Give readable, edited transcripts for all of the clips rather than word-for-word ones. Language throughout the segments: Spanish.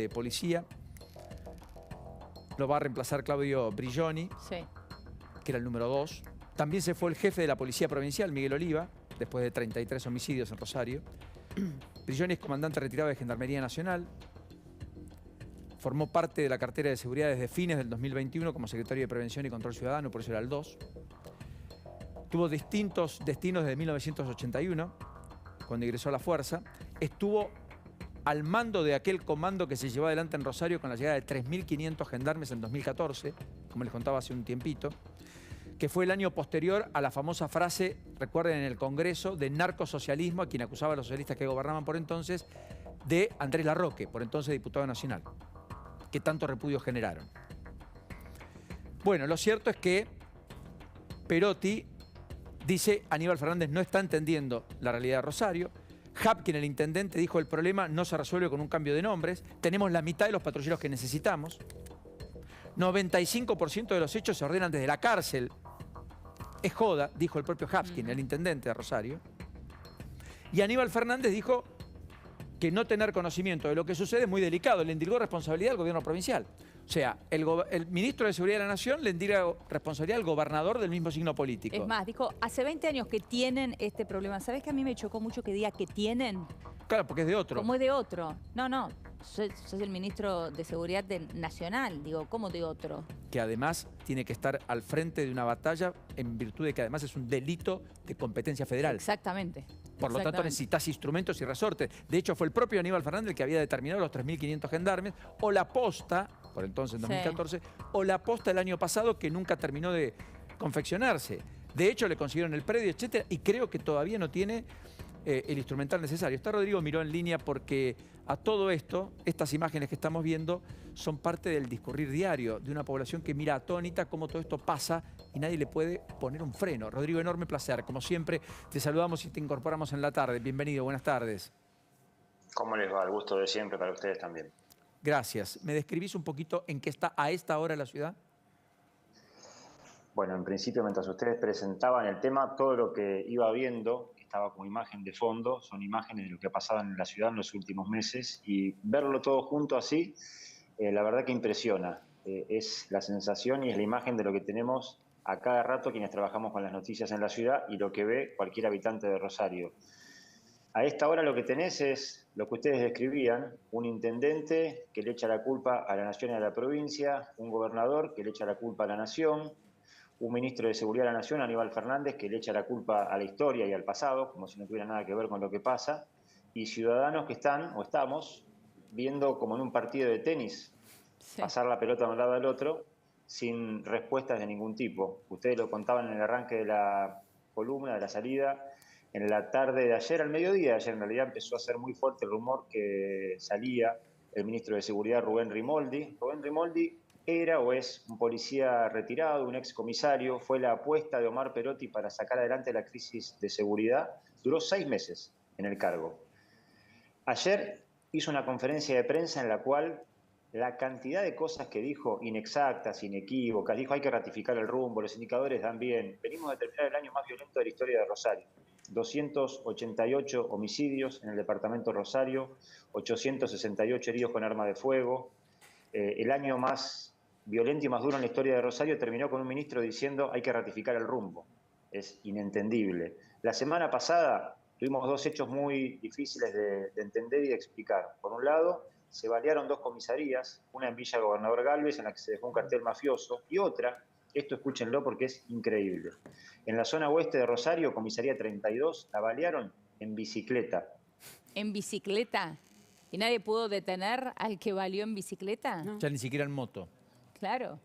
de policía. Lo va a reemplazar Claudio Briglioni, Sí. que era el número 2. También se fue el jefe de la Policía Provincial, Miguel Oliva, después de 33 homicidios en Rosario. Briglioni es comandante retirado de Gendarmería Nacional. Formó parte de la cartera de seguridad desde fines del 2021 como secretario de Prevención y Control Ciudadano, por eso era el 2. Tuvo distintos destinos desde 1981, cuando ingresó a la Fuerza. Estuvo al mando de aquel comando que se llevó adelante en Rosario con la llegada de 3.500 gendarmes en 2014, como les contaba hace un tiempito, que fue el año posterior a la famosa frase, recuerden, en el Congreso, de narcosocialismo, a quien acusaba a los socialistas que gobernaban por entonces, de Andrés Larroque, por entonces diputado nacional, que tanto repudio generaron. Bueno, lo cierto es que Perotti dice: Aníbal Fernández no está entendiendo la realidad de Rosario. Hapkin, el intendente, dijo: el problema no se resuelve con un cambio de nombres. Tenemos la mitad de los patrulleros que necesitamos. 95% de los hechos se ordenan desde la cárcel. Es joda, dijo el propio Hapkin, el intendente de Rosario. Y Aníbal Fernández dijo que no tener conocimiento de lo que sucede es muy delicado. Le endilgó responsabilidad al gobierno provincial. O sea, el ministro de Seguridad de la Nación le endilga responsabilidad al gobernador del mismo signo político. Es más, dijo, hace 20 años que tienen este problema. ¿Sabés que a mí me chocó mucho que diga que tienen? Claro, porque es de otro. ¿Cómo es de otro? No, sos el ministro de Seguridad Nacional. Digo, ¿cómo de otro? Que además tiene que estar al frente de una batalla en virtud de que además es un delito de competencia federal. Exactamente. Por lo tanto necesitas instrumentos y resortes. De hecho, fue el propio Aníbal Fernández el que había determinado los 3.500 gendarmes, o la posta, por entonces en 2014, o la posta el año pasado, que nunca terminó de confeccionarse. De hecho, le consiguieron el predio, etcétera, y creo que todavía no tiene el instrumental necesario. Está Rodrigo Miró en línea porque a todo esto, estas imágenes que estamos viendo son parte del discurrir diario de una población que mira atónita cómo todo esto pasa y nadie le puede poner un freno. Rodrigo, enorme placer. Como siempre, te saludamos y te incorporamos en la tarde. Bienvenido, buenas tardes. ¿Cómo les va? El gusto de siempre para ustedes también. Gracias. ¿Me describís un poquito en qué está a esta hora la ciudad? Bueno, en principio, mientras ustedes presentaban el tema, todo lo que iba viendo, estaba como imagen de fondo, son imágenes de lo que ha pasado en la ciudad en los últimos meses, y verlo todo junto así, la verdad que impresiona. Es la sensación y es la imagen de lo que tenemos a cada rato quienes trabajamos con las noticias en la ciudad y lo que ve cualquier habitante de Rosario. A esta hora lo que tenés es lo que ustedes describían: un intendente que le echa la culpa a la nación y a la provincia, un gobernador que le echa la culpa a la nación, un ministro de Seguridad de la Nación, Aníbal Fernández, que le echa la culpa a la historia y al pasado, como si no tuviera nada que ver con lo que pasa, y ciudadanos que están, o estamos, viendo como en un partido de tenis, pasar la pelota de un lado al otro, sin respuestas de ningún tipo. Ustedes lo contaban en el arranque de la columna, de la salida. En la tarde de ayer, al mediodía de ayer, en realidad empezó a ser muy fuerte el rumor que salía el ministro de Seguridad, Rubén Rimoldi. Rubén Rimoldi era o es un policía retirado, un excomisario. Fue la apuesta de Omar Perotti para sacar adelante la crisis de seguridad. Duró 6 meses en el cargo. Ayer hizo una conferencia de prensa en la cual la cantidad de cosas que dijo, inexactas, inequívocas, dijo: hay que ratificar el rumbo, los indicadores dan bien. Venimos de terminar el año más violento de la historia de Rosario. 288 homicidios en el departamento de Rosario, 868 heridos con arma de fuego. El año más violento y más duro en la historia de Rosario terminó con un ministro diciendo: hay que ratificar el rumbo. Es inentendible. La semana pasada tuvimos 2 hechos muy difíciles de entender y de explicar. Por un lado, se balearon 2 comisarías, una en Villa Gobernador Galvez, en la que se dejó un cartel mafioso, y otra, esto escúchenlo porque es increíble, en la zona oeste de Rosario, comisaría 32, la balearon en bicicleta. ¿En bicicleta? ¿Y nadie pudo detener al que baleó en bicicleta? No. Ya ni siquiera en moto. Claro.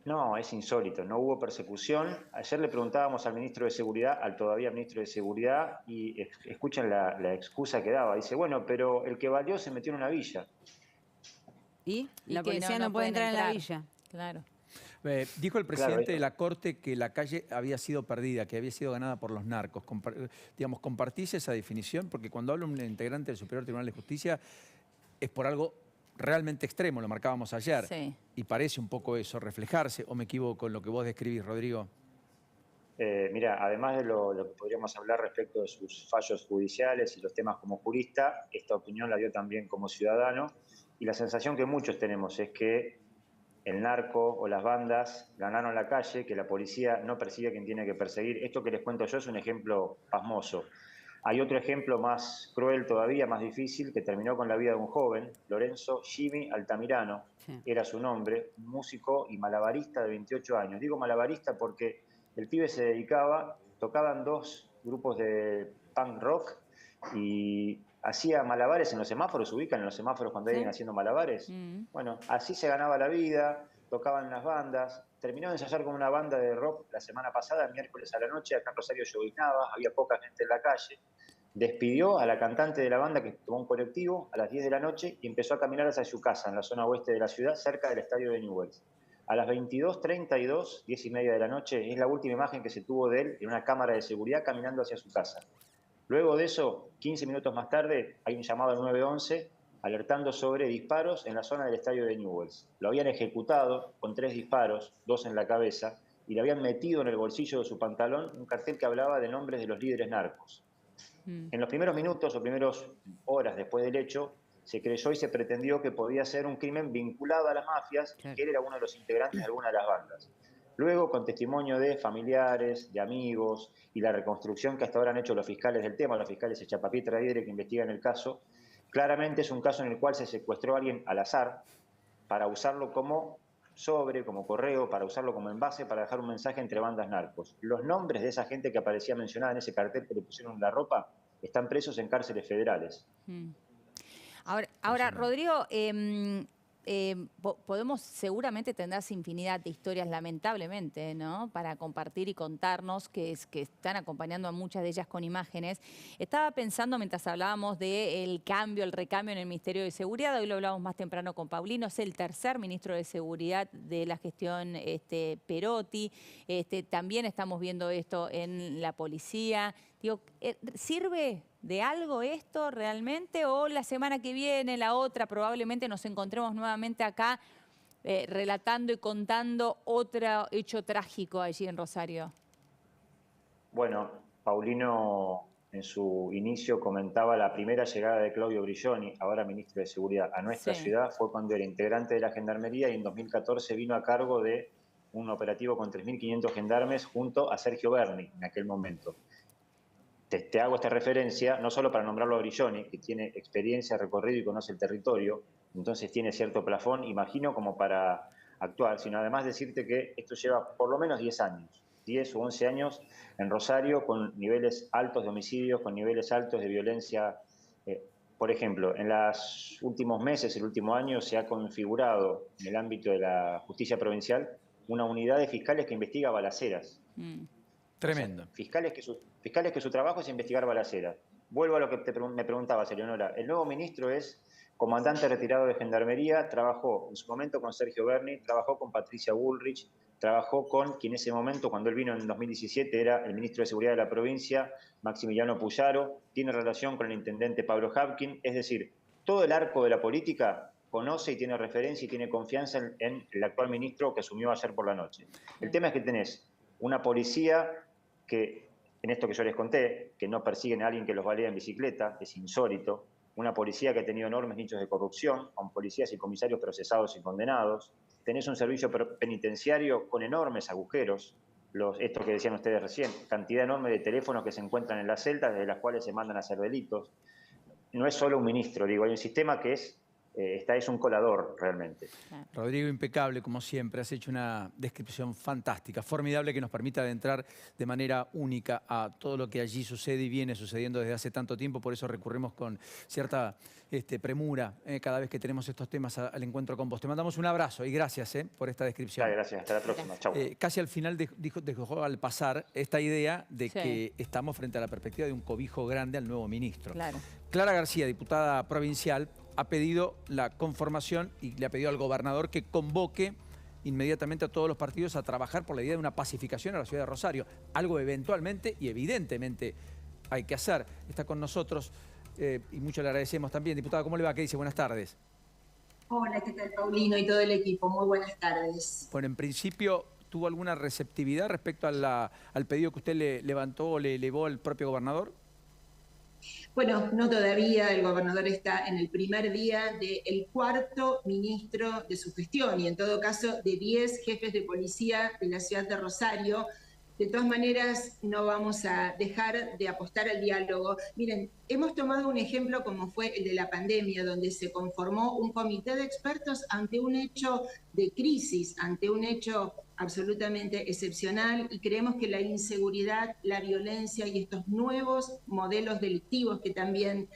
No, es insólito, no hubo persecución. Ayer le preguntábamos al ministro de Seguridad, al todavía ministro de Seguridad, y escuchen la excusa que daba. Dice: bueno, pero el que baleó se metió en una villa. ¿Y? La que policía no puede entrar en la villa. Claro. Dijo el presidente de la Corte que la calle había sido perdida, que había sido ganada por los narcos. Digamos, ¿compartís esa definición? Porque cuando habla un integrante del Superior Tribunal de Justicia es por algo realmente extremo, lo marcábamos ayer. Sí. Y parece un poco eso, reflejarse, ¿o me equivoco en lo que vos describís, Rodrigo? Mira, además de lo que podríamos hablar respecto de sus fallos judiciales y los temas como jurista, esta opinión la dio también como ciudadano, y la sensación que muchos tenemos es que el narco o las bandas ganaron la calle, que la policía no persigue a quien tiene que perseguir. Esto que les cuento yo es un ejemplo pasmoso. Hay otro ejemplo más cruel todavía, más difícil, que terminó con la vida de un joven, Lorenzo Jimmy Altamirano, Sí. era su nombre, un músico y malabarista de 28 años. Digo malabarista porque el pibe se dedicaba, tocaban dos grupos de punk rock y hacía malabares en los semáforos. ¿Se ubican en los semáforos cuando hay Sí. alguien haciendo malabares? Mm. Bueno, así se ganaba la vida, tocaban las bandas. Terminó de ensayar con una banda de rock la semana pasada, el miércoles a la noche, acá en Rosario llovinaba, había poca gente en la calle. Despidió a la cantante de la banda que tomó un colectivo a las 10 de la noche y empezó a caminar hacia su casa en la zona oeste de la ciudad, cerca del estadio de Newell's. A las 22:32, 10:30 de la noche, es la última imagen que se tuvo de él en una cámara de seguridad caminando hacia su casa. Luego de eso, 15 minutos más tarde, hay un llamado al 911 alertando sobre disparos en la zona del estadio de Newell's. Lo habían ejecutado con 3 disparos, 2 en la cabeza, y le habían metido en el bolsillo de su pantalón un cartel que hablaba de nombres de los líderes narcos. En los primeros minutos o primeras horas después del hecho, se creyó y se pretendió que podía ser un crimen vinculado a las mafias, Claro. que él era uno de los integrantes de alguna de las bandas. Luego, con testimonio de familiares, de amigos y la reconstrucción que hasta ahora han hecho los fiscales del tema, los fiscales Echapapietra y Edre que investigan el caso, claramente es un caso en el cual se secuestró a alguien al azar para usarlo como sobre, como correo, para usarlo como envase, para dejar un mensaje entre bandas narcos. Los nombres de esa gente que aparecía mencionada en ese cartel que le pusieron en la ropa están presos en cárceles federales. Ahora Rodrigo, podemos, seguramente tendrás infinidad de historias, lamentablemente, ¿no?, para compartir y contarnos, que están acompañando a muchas de ellas con imágenes. Estaba pensando, mientras hablábamos del cambio, el recambio en el Ministerio de Seguridad, hoy lo hablamos más temprano con Paulino, es el tercer ministro de Seguridad de la gestión Perotti. También estamos viendo esto en la policía. Digo, ¿sirve de algo esto realmente? ¿O la semana que viene, la otra, probablemente nos encontremos nuevamente acá relatando y contando otro hecho trágico allí en Rosario? Bueno, Paulino en su inicio comentaba la primera llegada de Claudio Brilloni, ahora ministro de Seguridad, a nuestra ciudad fue cuando era integrante de la Gendarmería y en 2014 vino a cargo de un operativo con 3.500 gendarmes junto a Sergio Berni en aquel momento. Te hago esta referencia no solo para nombrarlo a Brilloni, que tiene experiencia, recorrido y conoce el territorio, entonces tiene cierto plafón, imagino, como para actuar, sino además decirte que esto lleva por lo menos 10 años, 10 o 11 años en Rosario, con niveles altos de homicidios, con niveles altos de violencia. Por ejemplo, en los últimos meses, el último año, se ha configurado en el ámbito de la justicia provincial una unidad de fiscales que investiga balaceras. Tremendo. O sea, fiscales que su trabajo es investigar balaceras. Vuelvo a lo que me preguntabas, Eleonora. El nuevo ministro es comandante retirado de Gendarmería, trabajó en su momento con Sergio Berni, trabajó con Patricia Bullrich, trabajó con quien en ese momento, cuando él vino en 2017, era el ministro de Seguridad de la provincia, Maximiliano Puyaro, tiene relación con el intendente Pablo Habkin, es decir, todo el arco de la política conoce y tiene referencia y tiene confianza en el actual ministro que asumió ayer por la noche. El tema es que tenés una policía que, en esto que yo les conté, que no persiguen a alguien que los balea en bicicleta, es insólito, una policía que ha tenido enormes nichos de corrupción, con policías y comisarios procesados y condenados, tenés un servicio penitenciario con enormes agujeros, esto que decían ustedes recién, cantidad enorme de teléfonos que se encuentran en las celdas, desde las cuales se mandan a hacer delitos. No es solo un ministro, digo, hay un sistema que es un colador realmente. Rodrigo, impecable como siempre, has hecho una descripción fantástica, formidable, que nos permite adentrar de manera única a todo lo que allí sucede y viene sucediendo desde hace tanto tiempo, por eso recurrimos con cierta premura cada vez que tenemos estos temas al encuentro con vos. Te mandamos un abrazo y gracias por esta descripción. Dale, gracias, hasta la próxima, chau. Casi al final dejó al pasar esta idea de que estamos frente a la perspectiva de un cobijo grande al nuevo ministro. Claro. Clara García, diputada provincial, ha pedido la conformación y le ha pedido al gobernador que convoque inmediatamente a todos los partidos a trabajar por la idea de una pacificación a la ciudad de Rosario. Algo eventualmente y evidentemente hay que hacer. Está con nosotros y mucho le agradecemos también. Diputada, ¿cómo le va? ¿Qué dice? Buenas tardes. Hola, ¿qué tal, Paulino y todo el equipo? Muy buenas tardes. Bueno, en principio, ¿tuvo alguna receptividad respecto al pedido que usted le levantó o le elevó al propio gobernador? Bueno, no todavía, el gobernador está en el primer día del 4º ministro de su gestión y en todo caso de 10 jefes de policía de la ciudad de Rosario. De todas maneras, no vamos a dejar de apostar al diálogo. Miren, hemos tomado un ejemplo como fue el de la pandemia, donde se conformó un comité de expertos ante un hecho de crisis, ante un hecho absolutamente excepcional, y creemos que la inseguridad, la violencia y estos nuevos modelos delictivos que también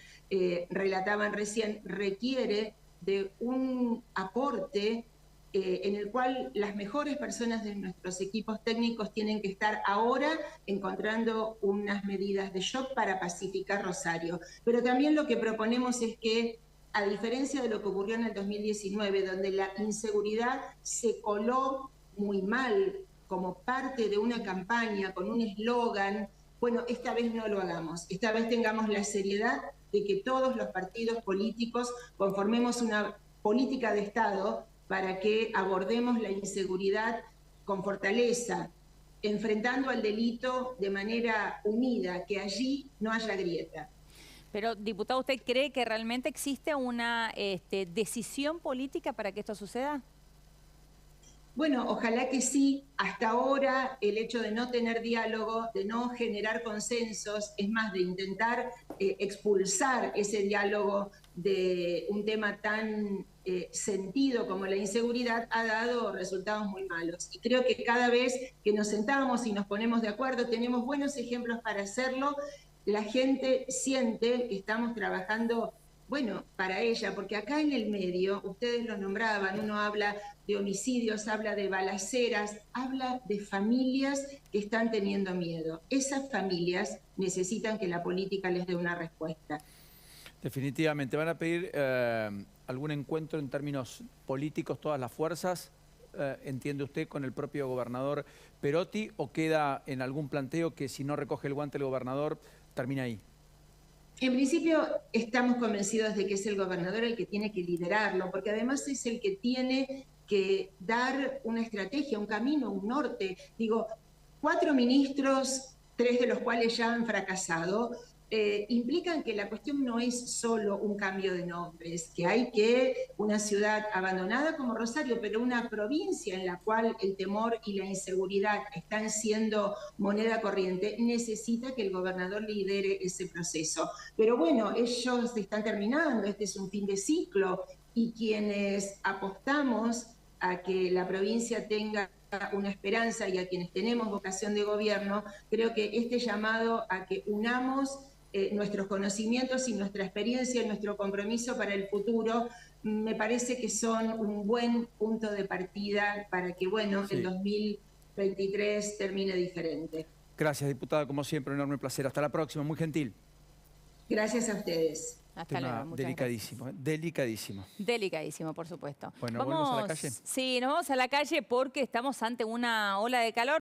relataban recién requiere de un aporte en el cual las mejores personas de nuestros equipos técnicos tienen que estar ahora encontrando unas medidas de shock para pacificar Rosario. Pero también lo que proponemos es que, a diferencia de lo que ocurrió en el 2019, donde la inseguridad se coló muy mal como parte de una campaña con un eslogan, bueno, esta vez no lo hagamos. Esta vez tengamos la seriedad de que todos los partidos políticos conformemos una política de Estado para que abordemos la inseguridad con fortaleza, enfrentando al delito de manera unida, que allí no haya grieta. Pero, diputado, ¿usted cree que realmente existe una decisión política para que esto suceda? Bueno, ojalá que sí. Hasta ahora el hecho de no tener diálogo, de no generar consensos, es más, de intentar expulsar ese diálogo de un tema tan sentido como la inseguridad, ha dado resultados muy malos. Y creo que cada vez que nos sentamos y nos ponemos de acuerdo, tenemos buenos ejemplos para hacerlo. La gente siente que estamos trabajando, bueno, para ella, porque acá en el medio, ustedes lo nombraban, uno habla de homicidios, habla de balaceras, habla de familias que están teniendo miedo. Esas familias necesitan que la política les dé una respuesta. Definitivamente. ¿Van a pedir algún encuentro en términos políticos todas las fuerzas? ¿Entiende usted con el propio gobernador Perotti o queda en algún planteo que si no recoge el guante el gobernador termina ahí? En principio estamos convencidos de que es el gobernador el que tiene que liderarlo, porque además es el que tiene que dar una estrategia, un camino, un norte. Digo, 4 ministros, 3 de los cuales ya han fracasado, implican que la cuestión no es solo un cambio de nombres, que hay que una ciudad abandonada como Rosario, pero una provincia en la cual el temor y la inseguridad están siendo moneda corriente, necesita que el gobernador lidere ese proceso. Pero bueno, ellos están terminando, este es un fin de ciclo, y quienes apostamos a que la provincia tenga una esperanza y a quienes tenemos vocación de gobierno, creo que este llamado a que unamos nuestros conocimientos y nuestra experiencia y nuestro compromiso para el futuro, me parece que son un buen punto de partida para que, bueno, sí, el 2023 termine diferente. Gracias, diputada, como siempre, un enorme placer. Hasta la próxima, muy gentil. Gracias a ustedes. Hasta luego. Delicadísimo, delicadísimo. Delicadísimo, por supuesto. Bueno, ¿volvemos a la calle? Sí, nos vamos a la calle porque estamos ante una ola de calor.